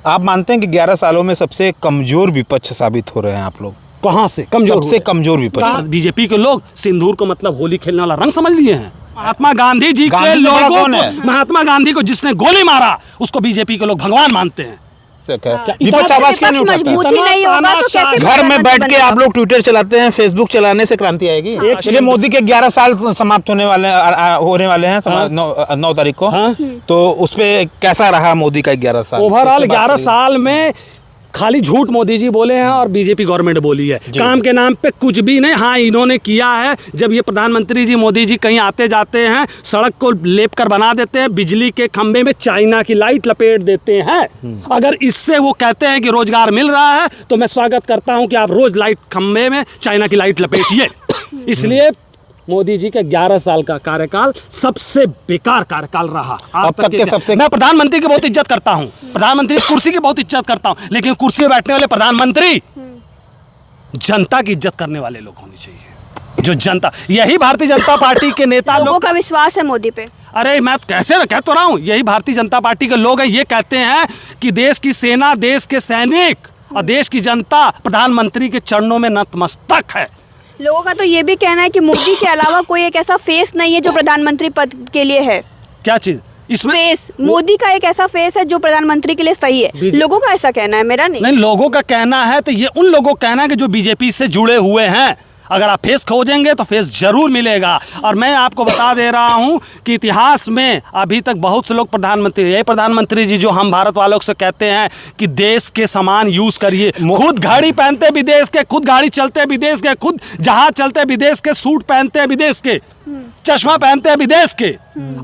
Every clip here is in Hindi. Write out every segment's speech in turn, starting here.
आप मानते हैं कि 11 सालों में सबसे कमजोर विपक्ष साबित हो रहे हैं आप लोग? कहाँ से कमजोर? सबसे कमजोर विपक्ष। बीजेपी के लोग सिंदूर को मतलब होली खेलने वाला रंग समझ लिए हैं। महात्मा गांधी जी के लोगों को, महात्मा गांधी को जिसने गोली मारा उसको बीजेपी के लोग भगवान मानते हैं। विपक्ष आवाज क्यों नहीं उठाता? नहीं होगा तो कैसे घर में बैठ के आप लोग ट्विटर चलाते हैं, फेसबुक चलाने से क्रांति आएगी? चलिए, मोदी के 11 साल समाप्त होने वाले हैं 9 तारीख को। तो उसपे कैसा रहा मोदी का 11 साल? ओवरऑल 11 साल में खाली झूठ मोदी जी बोले हैं और बीजेपी गवर्नमेंट बोली है। काम के नाम पे कुछ भी नहीं। हाँ, इन्होंने किया है, जब ये प्रधानमंत्री जी मोदी जी कहीं आते जाते हैं सड़क को लेप कर बना देते हैं, बिजली के खंभे में चाइना की लाइट लपेट देते हैं। अगर इससे वो कहते हैं कि रोजगार मिल रहा है तो मैं स्वागत करता हूं कि आप रोज लाइट खंभे में चाइना की लाइट लपेटिए। इसलिए मोदी जी के 11 साल का कार्यकाल सबसे बेकार कार्यकाल रहा। अब तक के सबसे। मैं प्रधानमंत्री की बहुत इज्जत करता हूं, प्रधानमंत्री की कुर्सी की बहुत इज्जत करता हूं, लेकिन कुर्सी पे बैठने वाले प्रधानमंत्री जनता की इज्जत करने वाले लोग होने चाहिए। जो जनता, यही भारतीय जनता पार्टी के नेता लोगों का विश्वास है मोदी पे। अरे मैं कैसे कह तो रहा हूं, यही भारतीय जनता पार्टी के लोग हैं। ये कहते हैं कि देश की सेना, देश के सैनिक और देश की जनता प्रधानमंत्री के चरणों में नतमस्तक है। लोगों का तो ये भी कहना है कि मोदी के अलावा कोई एक ऐसा फेस नहीं है जो प्रधानमंत्री पद के लिए है। क्या चीज इसमें? फेस, मोदी का एक ऐसा फेस है जो प्रधानमंत्री के लिए सही है। लोगों का ऐसा कहना है, मेरा नहीं। लोगों का कहना है तो ये उन लोगों का कहना है कि जो बीजेपी से जुड़े हुए हैं। अगर आप फेस खोजेंगे तो फेस जरूर मिलेगा। और मैं आपको बता दे रहा हूं कि इतिहास में अभी तक बहुत से लोग प्रधानमंत्री, ये प्रधानमंत्री जी जो हम भारत वालों से कहते हैं कि देश के सामान यूज करिए, खुद घड़ी पहनते विदेश के, खुद गाड़ी चलते विदेश के, खुद जहाज चलते विदेश के, सूट पहनते विदेश के, चश्मा पहनते हैं विदेश के,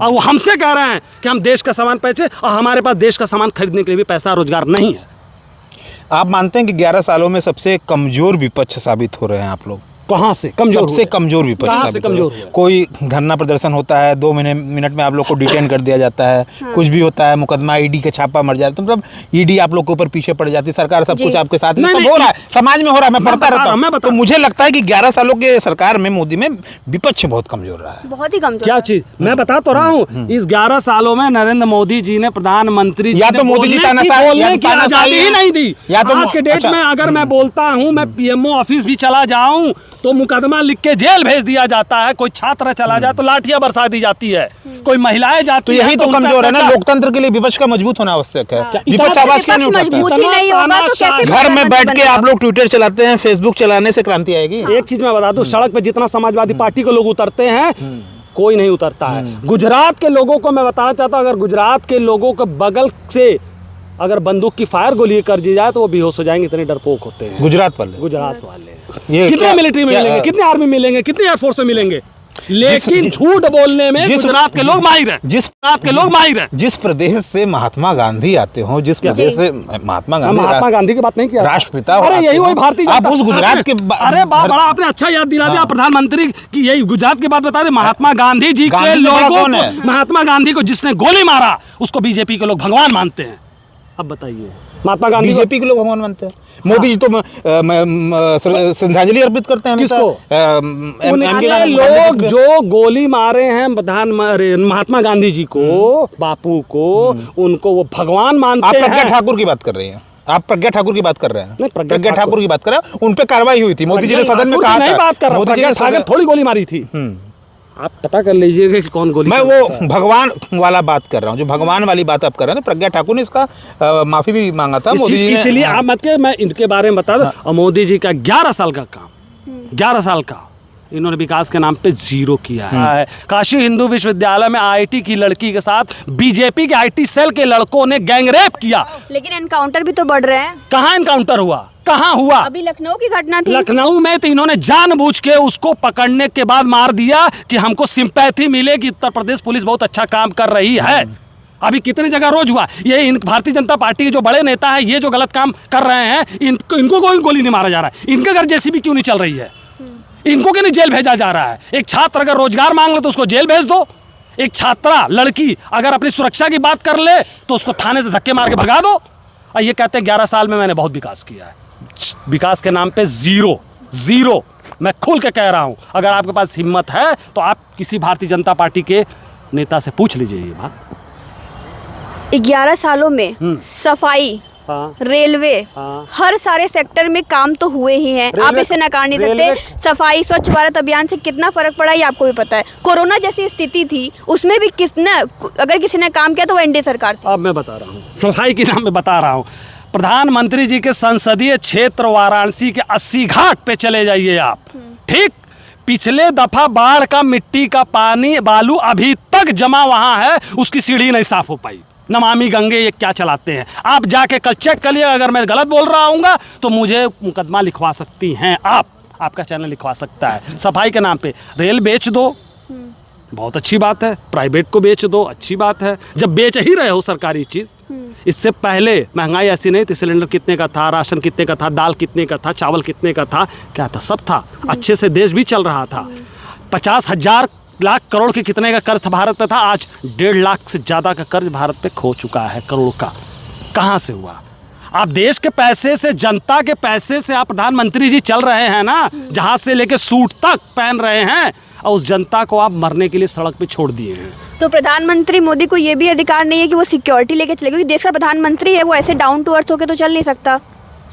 और वो हमसे कह रहे हैं कि हम देश का सामान बेचे और हमारे पास देश का सामान खरीदने के लिए भी पैसा रोजगार नहीं है। आप मानते हैं कि 11 सालों में सबसे कमजोर विपक्ष साबित हो रहे हैं आप लोग? कहाँ से कमजोर? सबसे कमजोर विपक्ष साबित हो रहे हैं। कोई धरना प्रदर्शन होता है, 2 मिनट में आप लोग को डिटेन कर दिया जाता है। कुछ भी होता है, मुकदमा ईडी का छापा मर जाता है, मतलब ईडी आप लोग के ऊपर पीछे पड़ जाती है, सरकार सब कुछ आपके साथ सब हो रहा है, समाज में हो रहा है। मैं पढ़ता रहता हूँ, तो मुझे लगता है कि 11 सालों के सरकार में मोदी में विपक्ष बहुत कमजोर रहा है। बहुत ही कमजोर। क्या चीज? मैं बता तो रहा हूँ, इस 11 सालों में नरेंद्र मोदी जी ने प्रधानमंत्री या तो मोदी जी बोलने की आजादी ही नहीं दी। आज के डेट में अगर मैं बोलता हूँ, मैं पीएमओ ऑफिस भी चला जाऊँ तो मुकदमा लिख के जेल भेज दिया जाता है। कोई छात्र चला जाए तो लाठियां बरसा दी जाती है, कोई महिलाएं जाती तो यही तो कमजोर है ना। लोकतंत्र के लिए विपक्ष का मजबूत होना आवश्यक है। विपक्ष आवाज क्यों नहीं उठाता? मजबूती नहीं होगा तो कैसे? घर में बैठ के आप लोग ट्विटर चलाते हैं, फेसबुक चलाने से क्रांति आएगी? एक चीज मैं बता दूं, सड़क पे जितना समाजवादी पार्टी के लोग उतरते हैं कोई नहीं उतरता है। गुजरात के लोगों को मैं बताना चाहता हूँ, अगर गुजरात के लोगों के बगल से अगर बंदूक की फायर गोली कर दी जाए तो वो बेहोश हो जाएंगे, इतने डरपोक होते हैं गुजरात वाले। कितने मिलिट्री में मिलेंगे, कितने आर्मी मिलेंगे, कितने एयरफोर्स में मिलेंगे, लेकिन झूठ बोलने में गुजरात के लोग माहिर हैं। जिस प्रदेश से महात्मा गांधी आते हो, जिस प्रदेश से महात्मा गांधी की बात नहीं किया, राष्ट्रपिता, अरे यही वही भारतीय, आप उस गुजरात के, अरे बड़ा आपने अच्छा याद दिला दिया, प्रधानमंत्री की यही गुजरात की बात बता दे। महात्मा गांधी जी के लोगों, महात्मा गांधी को जिसने गोली मारा उसको बीजेपी के लोग भगवान मानते हैं। अब बताइए, महात्मा गांधी बीजेपी के लोग भगवान मानते हैं? मोदी जी तो श्रद्धांजलि अर्पित करते हैं किसको? लोग जो गोली मारे हैं महात्मा गांधी जी को, बापू को, उनको वो भगवान मानते हैं। आप प्रज्ञा ठाकुर की बात कर रहे हैं? आप प्रज्ञा ठाकुर की बात कर रहे हैं? प्रज्ञा ठाकुर की बात कर रहे हैं। उन पे कार्रवाई हुई थी, मोदी जी ने सदन में कहा था। मोदी जी ने थोड़ी गोली मारी थी। आप पता कर लीजिएगा कि कौन गोली। मैं वो भगवान वाला बात कर रहा हूँ, जो भगवान वाली बात आप कर रहे हैं। प्रज्ञा ठाकुर ने इसका माफी भी मांगा था मोदी जी ने। इसलिए आप मत के मैं इनके बारे में बता दूं। और मोदी जी का 11 साल का काम, 11 साल का इन्होंने विकास के नाम पे जीरो किया है। काशी हिंदू विश्वविद्यालय में आईआईटी की लड़की के साथ बीजेपी के आईटी सेल के लड़कों ने गैंगरेप किया। लेकिन एनकाउंटर भी तो बढ़ रहे हैं। कहाँ एनकाउंटर हुआ? कहाँ हुआ? अभी लखनऊ की घटना थी। लखनऊ में तो इन्होंने जानबूझ के उसको पकड़ने के बाद मार दिया कि हमको सिंपैथी मिले कि उत्तर प्रदेश पुलिस बहुत अच्छा काम कर रही है। अभी कितने जगह रोज हुआ। ये भारतीय जनता पार्टी के जो बड़े नेता है, ये जो गलत काम कर रहे हैं, इनको कोई गोली नहीं मारा जा रहा है। इनके घर जेसीबी क्यों नहीं चल रही है? इनको क्यों नहीं जेल भेजा जा रहा है? एक छात्र अगर रोजगार मांग ले तो उसको जेल भेज दो। एक छात्रा लड़की अगर अपनी सुरक्षा की बात कर ले तो उसको थाने से धक्के मार के भगा दो। और ये कहते हैं 11 साल में मैंने बहुत विकास किया है। विकास के नाम पे जीरो। मैं खुल के कह रहा हूं, अगर आपके पास हिम्मत है तो आप किसी भारतीय जनता पार्टी के नेता से पूछ लीजिए ये बात। 11 सालों में सफाई, हाँ। रेलवे, हाँ। हर सारे सेक्टर में काम तो हुए ही हैं। आप इसे नकार नहीं सकते। सफाई, स्वच्छ भारत अभियान से कितना फर्क पड़ा ये आपको भी पता है। कोरोना जैसी स्थिति थी उसमें भी कितना, अगर किसी ने काम किया तो वो एनडीए सरकार थी। अब मैं बता रहा हूँ, सफाई के नाम में बता रहा हूँ। प्रधानमंत्री जी के संसदीय क्षेत्र वाराणसी के 80 घाट पे चले जाइए आप, ठीक। पिछले दफा बाढ़ का मिट्टी का पानी, बालू अभी तक जमा वहां है, उसकी सीढ़ी नहीं साफ हो पाई। नमामि गंगे ये क्या चलाते हैं, आप जाके कल चेक कर लिए। अगर मैं गलत बोल रहा हूँगा तो मुझे मुकदमा लिखवा सकती हैं आप, आपका चैनल लिखवा सकता है। सफाई के नाम पे रेल बेच दो, बहुत अच्छी बात है। प्राइवेट को बेच दो, अच्छी बात है। जब बेच ही रहे हो सरकारी चीज़, इससे पहले महंगाई ऐसी नहीं थी। सिलेंडर कितने का था, राशन कितने का था, दाल कितने का था, चावल कितने का था, क्या था, सब था। अच्छे से देश भी चल रहा था। 50,000 लाख करोड़ के कितने का कर्ज भारत पे था, आज 1.5 लाख से ज़्यादा का कर्ज भारत पे खो चुका है, करोड़ का। कहाँ से हुआ? आप देश के पैसे से, जनता के पैसे से आप प्रधानमंत्री जी चल रहे हैं ना, जहाज से लेके सूट तक पहन रहे हैं, और उस जनता को आप मरने के लिए सड़क पे छोड़ दिए हैं। तो प्रधानमंत्री मोदी को ये भी अधिकार नहीं है कि वो सिक्योरिटी लेके चले, क्योंकि देश का प्रधानमंत्री है, वो ऐसे डाउन टू अर्थ होके तो चल नहीं सकता।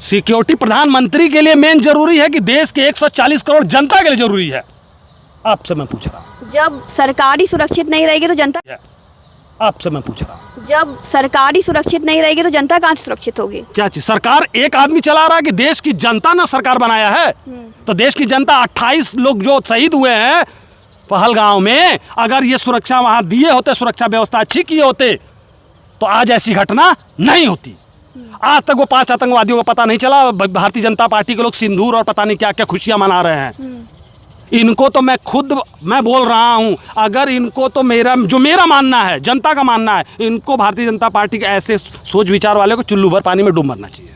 सिक्योरिटी प्रधानमंत्री के लिए मेन जरूरी है कि देश के 140 करोड़ जनता के लिए जरूरी है? आपसे मैं पूछ रहा हूँ। जब सरकारी सुरक्षित नहीं रहेगी तो जनता, आपसे मैं पूछ रहा हूँ, जब सरकारी सुरक्षित नहीं रहेगी तो जनता कहाँ से सुरक्षित होगी? क्या चीज? सरकार एक आदमी चला रहा है कि देश की जनता ने सरकार बनाया है? तो देश की जनता, 28 लोग जो शहीद हुए हैं पहलगांव में, अगर ये सुरक्षा वहां दिए होते, सुरक्षा व्यवस्था अच्छी किए होते, तो आज ऐसी घटना नहीं होती। आज तक वो 5 आतंकवादियों का पता नहीं चला। भारतीय जनता पार्टी के लोग सिंदूर और पता नहीं क्या क्या खुशियां मना रहे हैं। इनको तो मैं खुद मैं बोल रहा हूं, अगर इनको तो मेरा मानना है, जनता का मानना है, इनको भारतीय जनता पार्टी के ऐसे सोच विचार वाले को चुल्लू भर पानी में डूब मरना चाहिए।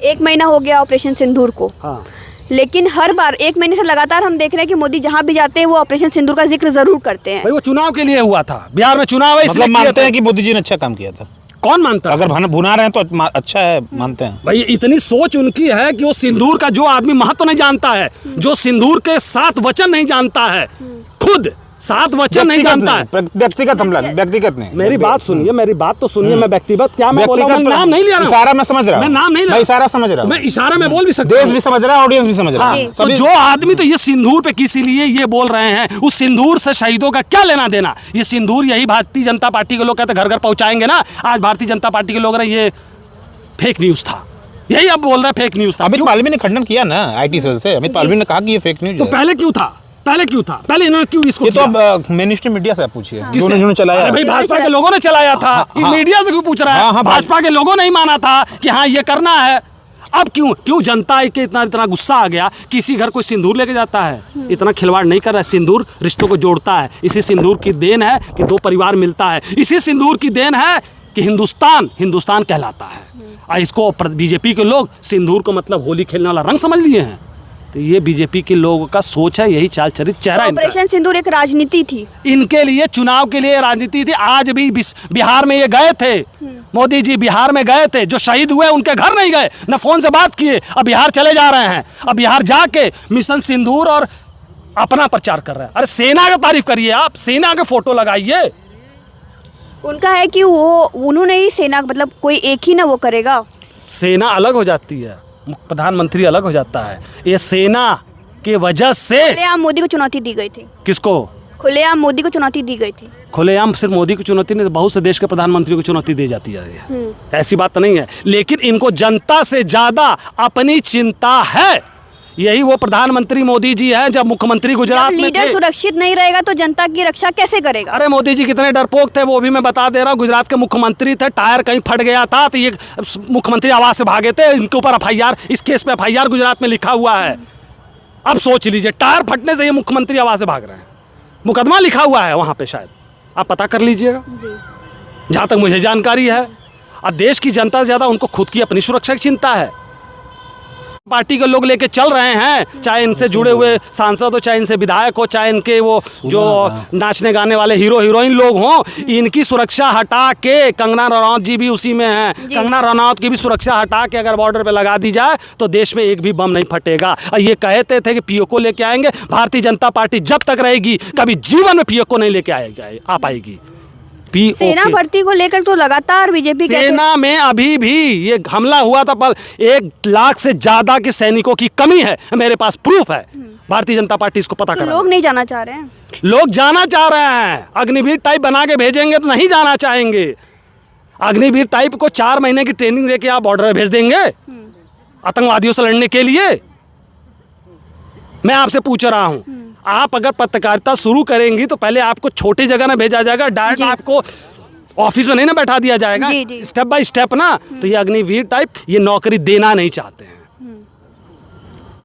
1 महीना हो गया ऑपरेशन सिंदूर को, हाँ। लेकिन हर बार 1 महीने से लगातार हम देख रहे हैं कि मोदी जहां भी जाते हैं वो ऑपरेशन सिंदूर का जिक्र जरूर करते हैं। भाई वो चुनाव के लिए हुआ था, बिहार में चुनाव है, इसलिए मतलब मानते हैं कि मोदी जी ने अच्छा काम किया था। कौन मानता है? अगर भुना रहे हैं तो अच्छा है, मानते हैं। भाई इतनी सोच उनकी है कि वो सिंदूर का जो आदमी महत्व नहीं जानता है, जो सिंदूर के 7 वचन नहीं जानता है, खुद 7 वचन नहीं जानता है। व्यक्तिगत हमला नहीं, व्यक्तिगत नहीं। मेरी बात सुनिए, मेरी बात तो सुनिए। मैं व्यक्तिगत क्या मैं बोल रहा हूं, नाम नहीं ले रहा हूं। इशारा मैं समझ रहा हूं, मैं नाम नहीं ले रहा हूं। मैं इशारा समझ रहा हूं, मैं इशारा में बोल भी सकता हूं, देश भी समझ रहा है, ऑडियंस भी समझ रहा है। तो जो आदमी तो ये सिंदूर पे किसी लिए ये बोल रहे हैं, उस सिंदूर से शहीदों का क्या लेना देना? ये सिंदूर यही भारतीय जनता पार्टी के लोग कहते घर घर पहुंचाएंगे ना। आज भारतीय जनता पार्टी के लोग रहे ये फेक न्यूज था, यही अब बोल रहे हैं फेक न्यूज था। अमित मालवीय ने खंडन किया ना IT सेल से। अमित मालवीय ने कहा कि ये फेक न्यूज तो है। पहले क्यों था? पहले क्यों था? पहले इन्होंने क्यों इसको? ये तो अब मेन स्ट्रीम मीडिया से आप पूछिए, जिन्होंने चलाया। अरे भाई भाजपा के लोगों ने चलाया था, ये मीडिया से क्यों पूछ रहा है? भाजपा के लोगों ने ही माना था कि हाँ ये करना है। अब क्यों जनता के इतना गुस्सा आ गया? किसी घर कोई सिंदूर लेके जाता है, इतना खिलवाड़ नहीं कर रहा है। सिंदूर रिश्तों को जोड़ता है। इसी सिंदूर की देन है कि 2 परिवार मिलता है। इसी सिंदूर की देन है कि हिंदुस्तान कहलाता है। और इसको बीजेपी के लोग सिंदूर को मतलब होली खेलने वाला रंग समझ लिए हैं। तो ये बीजेपी के लोगों का सोच है, यही चाल चरित चेहरा इनका। ऑपरेशन सिंदूर एक राजनीति थी, इनके लिए चुनाव के लिए राजनीति थी। आज भी बिहार में ये गए थे, मोदी जी बिहार में गए थे। जो शहीद हुए उनके घर नहीं गए, न फोन से बात किए। अब बिहार चले जा रहे हैं, अब बिहार जाके मिशन सिंदूर और अपना प्रचार कर रहे हैं। अरे सेना का तारीफ करिए, आप सेना के फोटो लगाइए। उनका है कि उन्होंने ही सेना, मतलब कोई एक ही ना वो करेगा। सेना अलग हो जाती है, प्रधानमंत्री अलग हो जाता है। ये सेना के वजह से खुलेआम मोदी को चुनौती दी गई थी। किसको? खुलेआम मोदी को चुनौती दी गई थी। खुलेआम सिर्फ मोदी को चुनौती नहीं, बहुत से देश के प्रधानमंत्री को चुनौती दी जाती है। ऐसी बात तो नहीं है, लेकिन इनको जनता से ज्यादा अपनी चिंता है। यही वो प्रधानमंत्री मोदी जी हैं। जब मुख्यमंत्री गुजरात में लीडर सुरक्षित नहीं रहेगा तो जनता की रक्षा कैसे करेगा? अरे मोदी जी कितने डरपोक थे वो भी मैं बता दे रहा हूँ। गुजरात के मुख्यमंत्री थे, टायर कहीं फट गया था तो ये मुख्यमंत्री आवास से भागे थे। इनके ऊपर FIR, इस केस पे FIR गुजरात में लिखा हुआ है। अब सोच लीजिए, टायर फटने से ये मुख्यमंत्री आवास से भाग रहे हैं। मुकदमा लिखा हुआ है वहाँ पे, शायद आप पता कर लीजिएगा, जहाँ तक मुझे जानकारी है। अब देश की जनता से ज़्यादा उनको खुद की अपनी सुरक्षा की चिंता है। पार्टी के लोग लेके चल रहे हैं, चाहे इनसे जुड़े हुए सांसद हो, चाहे इनसे विधायक हो, चाहे इनके वो जो नाचने गाने वाले हीरो हीरोइन लोग हों, इनकी सुरक्षा हटा के, कंगना रनौत जी भी उसी में हैं, कंगना रनौत की भी सुरक्षा हटा के अगर बॉर्डर पे लगा दी जाए तो देश में एक भी बम नहीं फटेगा। और ये कहते थे कि POK लेके आएंगे। भारतीय जनता पार्टी जब तक रहेगी कभी जीवन में POK नहीं लेके आ पाएगी। सेना भर्ती को लेकर तो लगातार बीजेपी सेना में अभी भी ये हमला हुआ था, पर 1 लाख से ज्यादा के सैनिकों की कमी है, मेरे पास प्रूफ है। भारतीय जनता पार्टी इसको पता तो करा। लोग नहीं जाना चाह रहे हैं। लोग जाना चाह रहे हैं, अग्निवीर टाइप बना के भेजेंगे तो नहीं जाना चाहेंगे। अग्निवीर टाइप को 4 महीने की ट्रेनिंग देके आप बॉर्डर भेज देंगे आतंकवादियों से लड़ने के लिए? मैं आपसे पूछ रहा हूं, आप अगर पत्रकारिता शुरू करेंगी तो पहले आपको छोटी जगह ना भेजा जाएगा, डायरेक्ट आपको ऑफिस में नहीं ना बैठा दिया जाएगा, जी। स्टेप बाय स्टेप ना। तो ये अग्निवीर टाइप ये नौकरी देना नहीं चाहते हैं।